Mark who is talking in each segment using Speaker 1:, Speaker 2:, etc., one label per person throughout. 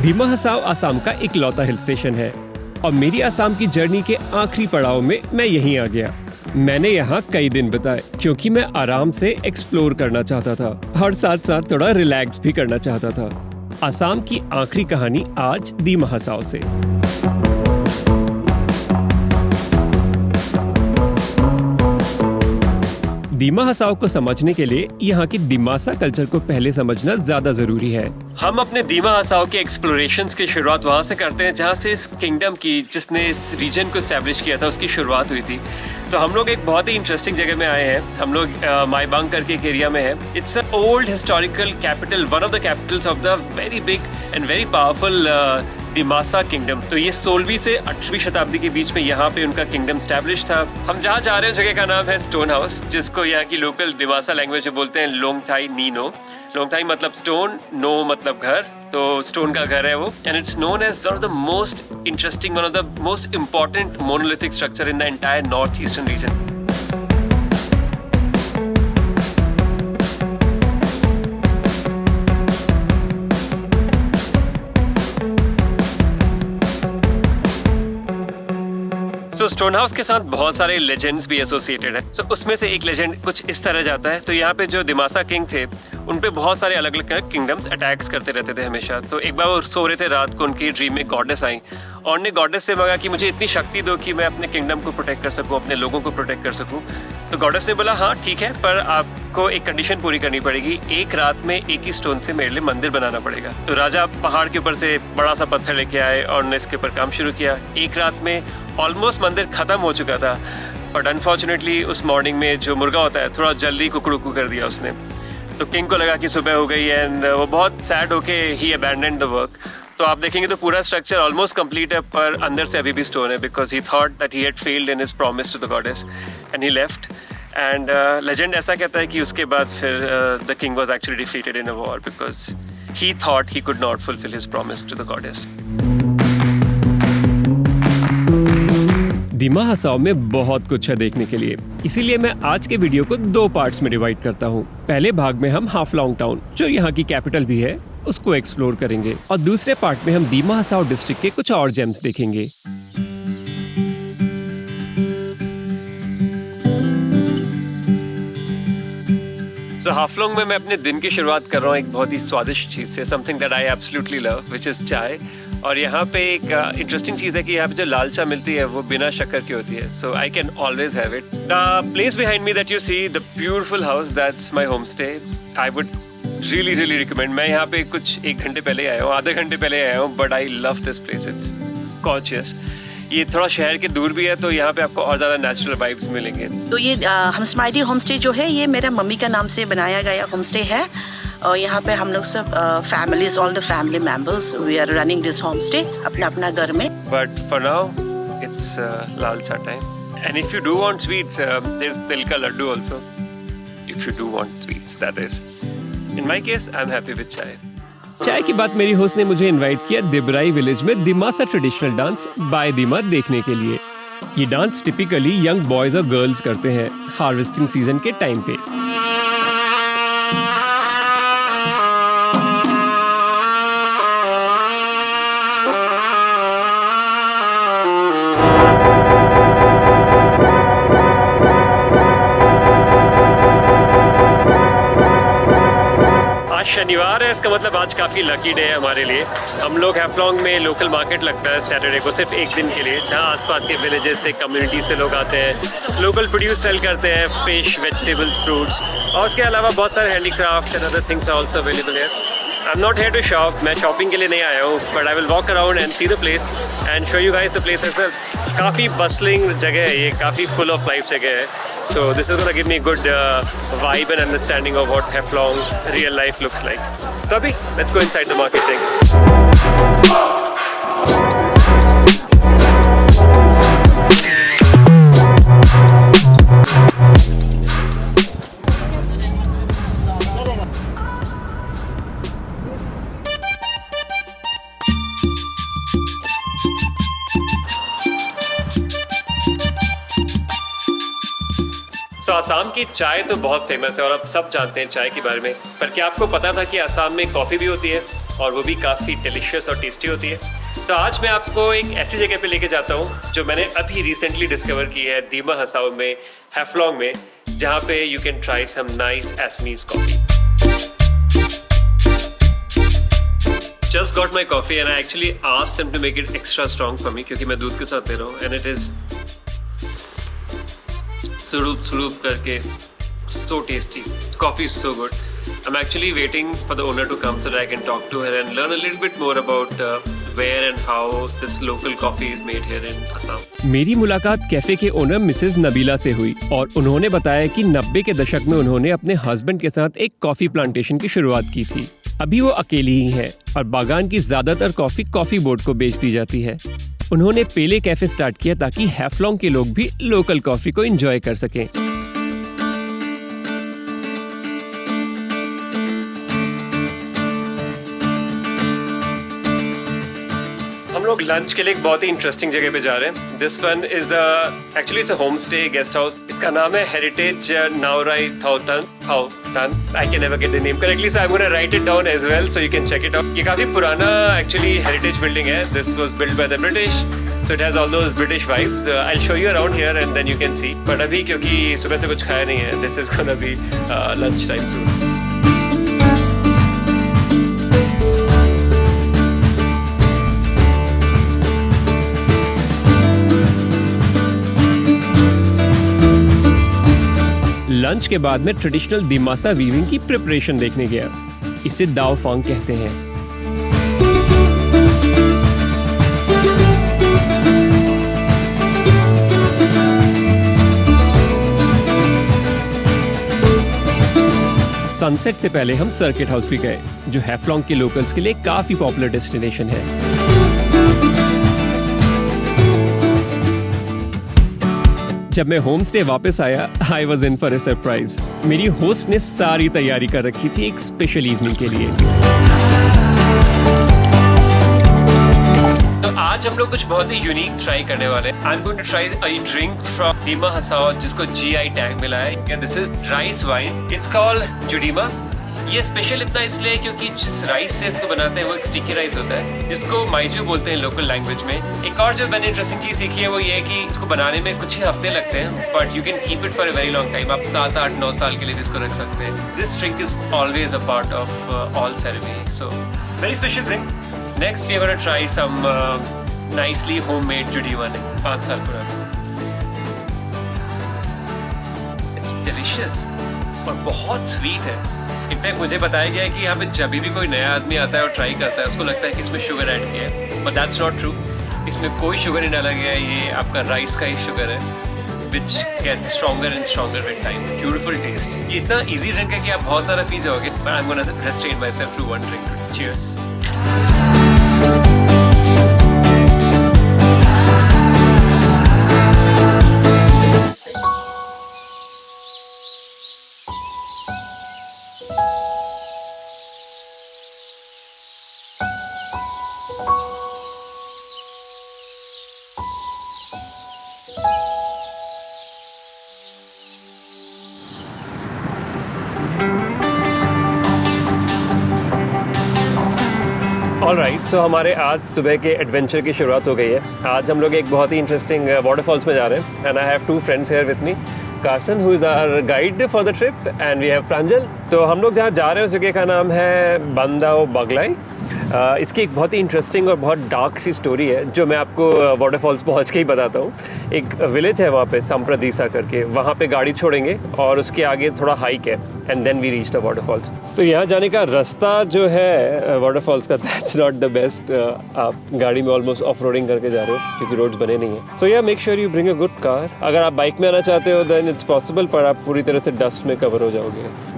Speaker 1: दिमा हसाओ असम का इकलौता hill station है और मेरी असम की जर्नी के आखिरी पड़ाव में मैं यहीं आ गया। मैंने यहाँ कई दिन बिताए क्योंकि मैं आराम से एक्सप्लोर करना चाहता था और साथ साथ थोड़ा रिलैक्स भी करना चाहता था। असम की आखिरी कहानी आज दिमा हसाओ से। दिमा हसाओ को समझने के लिए यहाँ की दिमासा कल्चर को पहले समझना ज्यादा जरूरी है। हम अपने दिमा हसाओ के एक्सप्लोरेशंस की शुरुआत वहाँ से करते हैं जहाँ से इस किंगडम की, जिसने इस रीजन को एस्टेब्लिश किया था, उसकी शुरुआत हुई थी। तो हम लोग एक बहुत ही इंटरेस्टिंग जगह में आए हैं। हम लोग माईबांग करके एक एरिया में है। It's a old historical capital, one of the Capitals of the very big and very powerful Dimasa kingdom. तो ये 16वीं से 18वीं शताब्दी के बीच में यहाँ पे उनका किंगडम स्टैब्लिश था। हम जहाँ जा रहे हैं जगह का नाम है स्टोन हाउस, जिसको यहाँ की लोकल दिमासा लैंग्वेज में बोलते हैं लोंगथाई नी नो। लोंगथाई मतलब स्टोन, नो मतलब घर, तो स्टोन का घर है वो। And it's known as one of the most interesting, one of the most important monolithic structure in the entire north eastern region. Stone house के साथ बहुत सारे लेजेंड्स भी एसोसिएटेड है। उसमें से एक लेजेंड कुछ इस तरह जाता है। तो यहाँ पे जो दिमासा किंग थे, उन पे बहुत सारे अलग अलग किंगडम्स अटैक्स करते रहते थे हमेशा। तो एक बार वो सो रहे थे रात को, उनकी ड्रीम में गॉडेस आई और ने गॉडेस से मांगा कि मुझे इतनी शक्ति दो कि मैं अपने किंगडम को प्रोटेक्ट कर सकूं, अपने लोगों को प्रोटेक्ट कर सकूं। तो गॉडेस ने बोला हाँ ठीक है, पर आपको एक कंडीशन पूरी करनी पड़ेगी। एक रात में एक ही स्टोन से मेरे लिए मंदिर बनाना पड़ेगा। तो राजा पहाड़ के ऊपर से बड़ा सा पत्थर लेके आए और ने इसके ऊपर काम शुरू किया। एक रात में ऑलमोस्ट मंदिर खत्म हो चुका था, बट अनफॉर्चुनेटली उस मॉर्निंग में जो मुर्गा होता है थोड़ा जल्दी कुकड़ुकू कर दिया उसने। तो किंग को लगा कि सुबह हो गई एंड वो बहुत सैड होके ही अबैंडन्ड द वर्क। तो आप देखेंगे तो पूरा स्ट्रक्चर ऑलमोस्ट कंप्लीट है, पर अंदर से अभी भी स्टोन है, because he thought that he had failed in his promise to the goddess and he left. And legend ऐसा कहता है कि उसके बाद फिर the king was actually defeated in a war because he thought he could not fulfil his promise to the goddess. Dima Hasao में बहुत कुछ है देखने के लिए, इसीलिए मैं आज के वीडियो को 2 पार्ट्स में डिवाइड करता हूँ। पहले भाग में हम हाफलोंग टाउन, जो यहाँ की कैपिटल भी है, उसको एक्सप्लोर करेंगे और दूसरे पार्ट में हम दिमा हसाओ डिस्ट्रिक्ट के कुछ और जेम्स देखेंगे। हाफलोंग में मैं अपने दिन की शुरुआत कर रहा हूँ एक बहुत ही स्वादिष्ट चीज से, something that I absolutely love, which is चाय। और यहाँ पे एक इंटरेस्टिंग चीज है कि यहाँ पे जो लाल चाय मिलती है वो बिना शक्कर की होती है, so I can always have it. The place behind me that you see, the beautiful house, that's my home stay. I would really recommend. मैं यहाँ पे कुछ 1 घंटे पहले आया हूँ, आधे घंटे पहले आया हूँ, but I love this place, it's gorgeous. ये थोड़ा शहर के दूर भी है, तो यहाँ पे आपको और ज्यादा नेचुरल वाइब्स मिलेंगे।
Speaker 2: तो ये हमस्माइडी होम स्टे जो है, ये मेरा मम्मी का नाम से बनाया गया होम स्टे है। और यहाँ पे हम लोग सब families, all the family members, we are running this home stay अपना अपना घर में।
Speaker 1: But for now it's lal cha time, and if you do want sweets, there is til का laddu also, if you do want sweets, that is. In my case I am happy with chai. चाय की बात मेरी host ने मुझे इनवाइट किया दिबराई विलेज में Dimasa traditional dance bye दिमा देखने के लिए। ये डांस टिपिकली यंग बॉयज और गर्ल्स करते हैं हार्वेस्टिंग सीजन के टाइम पे। शनिवार है, इसका मतलब आज काफ़ी लकी डे है हमारे लिए। हम लोग हाफलोंग में लोकल मार्केट लगता है सैटरडे को, सिर्फ एक दिन के लिए, जहाँ आसपास के विलेजेस से, कम्युनिटी से लोग आते हैं, लोकल प्रोड्यूस सेल करते हैं, फिश, वेजिटेबल्स, फ्रूट्स, और उसके अलावा बहुत सारे handicraft and other things are also available here. I am not here to shop, मैं शॉपिंग के लिए नहीं आया हूँ, but I will walk around and see the place and show you guys the place as well. काफ़ी bustling जगह है ये, काफ़ी फुल ऑफ लाइफ जगह है। So this is going to give me a good vibe and understanding of what Haflong real life looks like. So abhi, let's go inside the market things. Assam की चाय तो बहुत फेमस है और आप सब जानते हैं चाय के बारे में, पर क्या आपको पता था कि आसाम में कॉफ़ी भी होती है? और वो भी काफ़ी डिलिशियस और टेस्टी होती है। तो आज मैं आपको एक ऐसी जगह पे लेके जाता हूँ जो मैंने अभी रिसेंटली डिस्कवर की है, दीमा हसाओ में, हैफलॉन्ग में, जहाँ पे you can try some nice Assamese coffee. Just got my coffee and I actually asked them to make it extra strong for me क्योंकि मैं दूध के साथ दे रहा हूँ, and it is सुरूप करके so tasty. Coffee is so good. I'm actually waiting for the owner to come so that I can talk to her and learn a little bit more about where and how this local coffee is made here in Assam.
Speaker 3: मेरी मुलाकात cafe के owner Mrs Nabila से हुई और उन्होंने बताया कि 90 के दशक में उन्होंने अपने हस्बैंड के साथ एक कॉफी प्लांटेशन की शुरुआत की थी। अभी वो अकेली ही है और बागान की ज्यादातर कॉफी बोर्ड को बेच दी जाती है। उन्होंने पेले कैफे स्टार्ट किया ताकि हैफलॉन्ग के लोग भी लोकल कॉफी को एंजॉय कर सकें।
Speaker 1: हम लोग लंच के लिए एक बहुत ही इंटरेस्टिंग जगह पे जा रहे हैं। This one is actually it's a home stay guest house. इसका नाम है heritage Nawrai Thoutan. I can never get the name correctly, so I am gonna write it down as well so you can check it out. ये काफी पुराना actually heritage building है। This was built by the British, so it has all those British vibes. I will show you around here and then you can see. But अभी क्योंकि सुबह से कुछ खाया नहीं है, this is gonna be lunch time soon.
Speaker 3: Lunch के बाद में ट्रेडिशनल दिमासा वीविंग की प्रिपरेशन देखने गया। इसे दाव फांग कहते हैं। सनसेट से पहले हम सर्किट हाउस भी गए, जो हैफलॉन्ग के लोकल्स के लिए काफी पॉपुलर डेस्टिनेशन है। जब मैं होम स्टे वापस आया, I was in for a surprise. मेरी होस्ट ने सारी तैयारी कर रखी थी एक स्पेशल इवनिंग के लिए।
Speaker 1: तो आज हम लोग कुछ बहुत ही यूनिक ट्राई करने वाले हैं। I am going to try a drink from Dima Hasao जिसको GI टैग मिला है। This is rice wine, it's called Judima. ये स्पेशल इतना इसलिए क्योंकि जिस राइस से इसको बनाते हैं वो एक स्टिकी राइस होता है जिसको माइजू बोलते हैं लोकल लैंग्वेज में। एक और जो मैंने इंटरेस्टिंग चीज सीखी है वो ये है कि इसको बनाने में कुछ ही हफ्ते लगते हैं, but you can keep it for a very long time. आप 7, 8, 9 साल के लिए इसको रख सकते हैं। This drink is always a part of all ceremony, so very special drink. Next we are gonna try some nicely homemade judima, 5 साल पुराना। इट्स डिलिशियस और बहुत स्वीट है। इनफैक्ट मुझे बताया गया है कि यहाँ पे जब भी कोई नया आदमी आता है और ट्राई करता है उसको लगता है कि इसमें शुगर ऐड किया है, बट दैट्स नॉट ट्रू। इसमें कोई शुगर नहीं डाला गया है, ये आपका राइस का ही शुगर है which gets stronger and stronger with time. Beautiful taste. ये इतना ईजी ड्रिंक है कि आप बहुत सारा पी जाओगे, but I am gonna restrain myself to one drink. Cheers.
Speaker 3: Alright, so हमारे आज सुबह के एडवेंचर की शुरुआत हो गई है। आज हम लोग एक बहुत ही इंटरेस्टिंग वाटरफॉल्स में जा रहे हैं and I have 2 friends here with me, Carson who is our guide for the trip and we have Pranjal. तो हम लोग जहाँ जा रहे हैं उस जगह का नाम है बंदाओ बगलाई। इसकी एक बहुत ही इंटरेस्टिंग और बहुत डार्क सी स्टोरी है जो मैं आपको वाटरफॉल्स पहुंच के ही बताता हूँ। एक विलेज है वहाँ पे संप्रदीसा करके, वहाँ पे गाड़ी छोड़ेंगे और उसके आगे थोड़ा हाइक है and then we reach the waterfalls. तो यहाँ जाने का रास्ता जो है वाटरफॉल्स का, दैट्स नॉट द बेस्ट। आप गाड़ी में ऑलमोस्ट ऑफ रोडिंग करके जा रहे हो क्योंकि रोड्स बने नहीं है। सो या make sure you bring a good car. अगर आप बाइक में आना चाहते हो देन इट्स पॉसिबल, पर आप पूरी तरह से डस्ट में कवर हो जाओगे।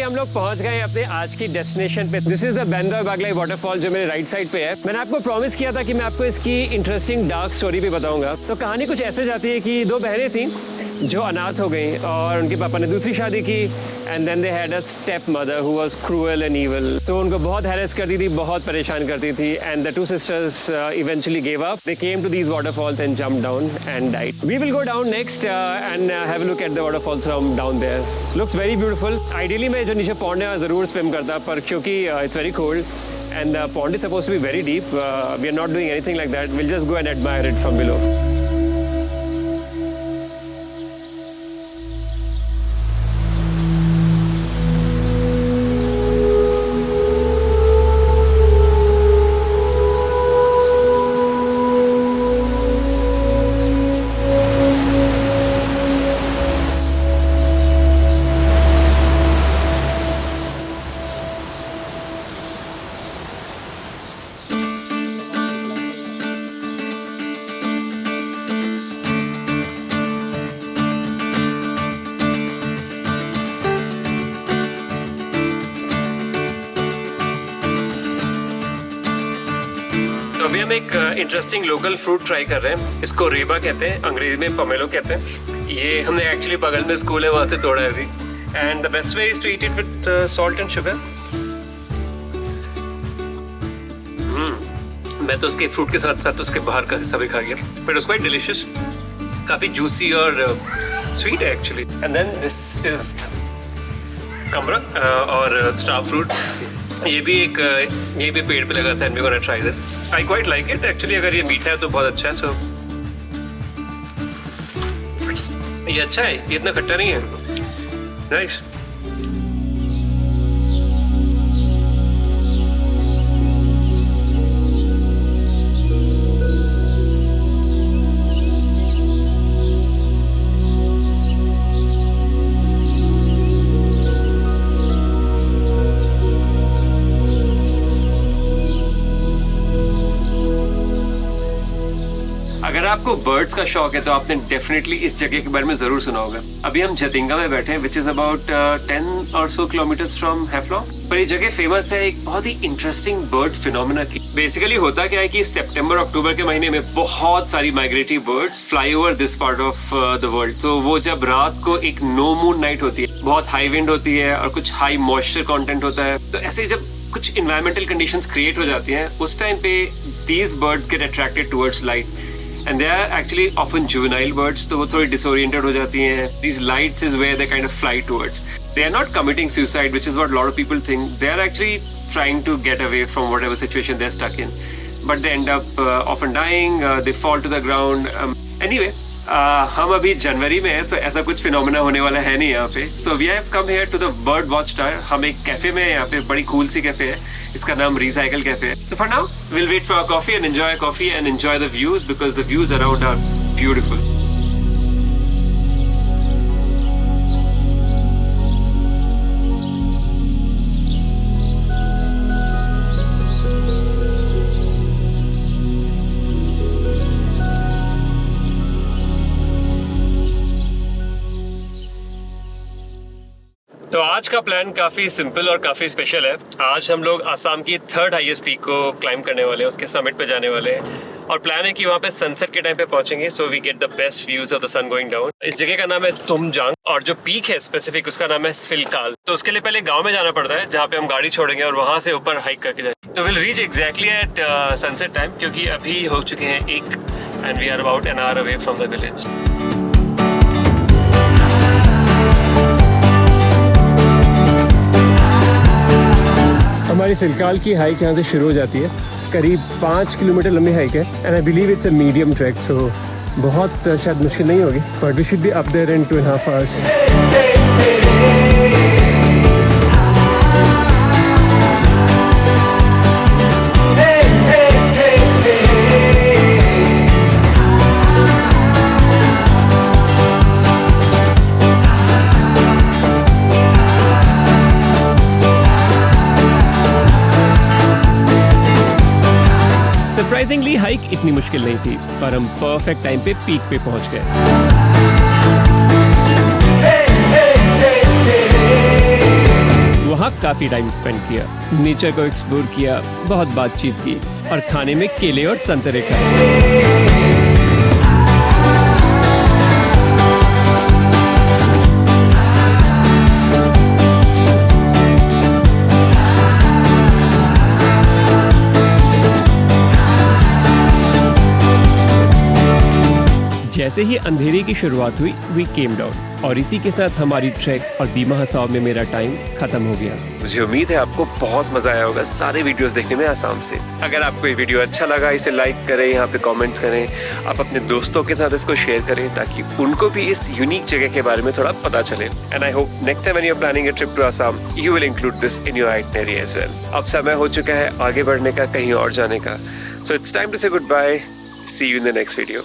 Speaker 3: हम लोग पहुंच गए अपने आज की डेस्टिनेशन पे। दिस इज द बेंदर बागलाई वाटरफॉल जो मेरे राइट साइड पे है। मैंने आपको प्रॉमिस किया था कि मैं आपको इसकी इंटरेस्टिंग डार्क स्टोरी भी बताऊंगा। तो कहानी कुछ ऐसे जाती है कि दो बहनें थीं जो अनाथ हो गई और उनके पापा ने दूसरी शादी की and then they had a step mother who was cruel and evil. तो उनको बहुत हैरेस करती थी, बहुत परेशान करती थी and the two sisters eventually give up. They came to these waterfalls and jump down and died. We will go down next and have a look at the waterfalls from down there. Looks very beautiful. Ideally मैं जो नीचे pond है ज़रूर swim करता, पर क्योंकि it's very cold and the pond is supposed to be very deep, we are not doing anything like that. We'll just go and admire it from below.
Speaker 1: अभी हम एक इंटरेस्टिंग लोकल फ्रूट ट्राई कर रहे हैं। इसको रेबा कहते हैं, अंग्रेजी में पोमेलो कहते हैं। ये हमने एक्चुअली बगल में स्कूल है वहाँ से तोड़ा है अभी। And the best way is to eat it with salt and sugar. मैं तो उसके फ्रूट के साथ साथ उसके बाहर का हिस्सा भी खा गया, बट इट्स क्वाइट डिलिशियस, काफी जूसी और स्वीट है actually. And then this is कमरा और स्टार फ्रूट। ये भी पेड़ पे लगा था and we gonna try this. I quite like it actually. अगर ये मीठा है तो बहुत अच्छा है। सो ये अच्छा है, ये इतना खट्टा नहीं है। नाइस। अगर आपको बर्ड्स का शौक है तो आपने डेफिनेटली इस जगह के बारे में जरूर सुना होगा। अभी हम जतिंगा में बैठे हैं, विच इज अबाउट 10 और सो किलोमीटर्स फ्रॉम हैफ्लॉन्ग। पर ये जगह फेमस है एक बहुत ही इंटरेस्टिंग बर्ड फिनोमेना की। बेसिकली होता क्या है कि सितंबर अक्टूबर के महीने में बहुत सारी migratory birds fly over this part of the world. तो वो जब रात को एक नो मून नाइट होती है, बहुत हाई विंड होती है और कुछ हाई मॉइस्चर कंटेंट होता है, तो ऐसे जब कुछ इन्वायरमेंटल कंडीशंस क्रिएट हो जाती हैं, उस टाइम पे these birds get attracted towards light and they are actually often juvenile birds, तो वो थोड़ी disoriented हो जाती हैं। These lights is where they kind of fly towards. They are not committing suicide, which is what a lot of people think. They are actually trying to get away from whatever situation they're stuck in, but they end up often dying. They fall to the ground. Anyway, हम अभी जनवरी में हैं, तो ऐसा कुछ phenomena होने वाला है नहीं यहाँ पे। So we have come here to the bird watch tower. हम एक कैफे में हैं यहाँ पे, बड़ी कूल सी कैफे है, इसका नाम रिसाइकल कैफे है। So for now, we'll wait for our coffee and enjoy our coffee and enjoy the views, because the views around are beautiful. तो आज का प्लान काफ़ी सिंपल और काफ़ी स्पेशल है। आज हम लोग आसाम की 3rd हाईएस्ट पीक को क्लाइम करने वाले हैं, उसके समिट पे जाने वाले हैं। और प्लान है कि वहाँ पे सनसेट के टाइम पे पहुंचेंगे, so we get the best views of the sun going down. इस जगह का नाम है तुमजांग और जो पीक है स्पेसिफिक उसका नाम है सिलकाल। तो उसके लिए पहले गाँव में जाना पड़ता है, जहाँ पे हम गाड़ी छोड़ेंगे और वहाँ से ऊपर हाइक करके जाएंगे। तो will reach exactly at sunset time, क्योंकि अभी हो चुके हैं 1 and we are about an hour away from the village.
Speaker 3: हमारी सिलकाल की हाइक यहाँ से शुरू हो जाती है। करीब 5 किलोमीटर लंबी हाइक है and I believe it's a medium track, so बहुत शायद मुश्किल नहीं होगी, but we should be up there in 2.5 hours. Surprisingly hike इतनी मुश्किल नहीं थी और हम परफेक्ट टाइम पे पीक पे पहुंच गए। वहाँ काफ़ी टाइम स्पेंड किया, नेचर को एक्सप्लोर किया, बहुत बातचीत की और खाने में केले और संतरे खाए। जैसे ही अंधेरे की शुरुआत हुई वी केम डाउन और इसी के साथ हमारी ट्रैक और दीमा हसाव में मेरा टाइम खत्म हो गया।
Speaker 1: मुझे उम्मीद है आपको बहुत मजा आया होगा सारे वीडियोस देखने में आसाम से। अगर आपको ये वीडियो अच्छा लगा इसे लाइक करें, यहाँ पे कमेंट करें, आप अपने दोस्तों के साथ इसको शेयर करें ताकि उनको भी इस यूनिक जगह के बारे में थोड़ा पता चले। And I hope next time when you are planning a trip to Assam you will include this in your itinerary as well. अब समय हो चुका है आगे बढ़ने का, कहीं और जाने का। So it's time to say good bye, see you in the next video.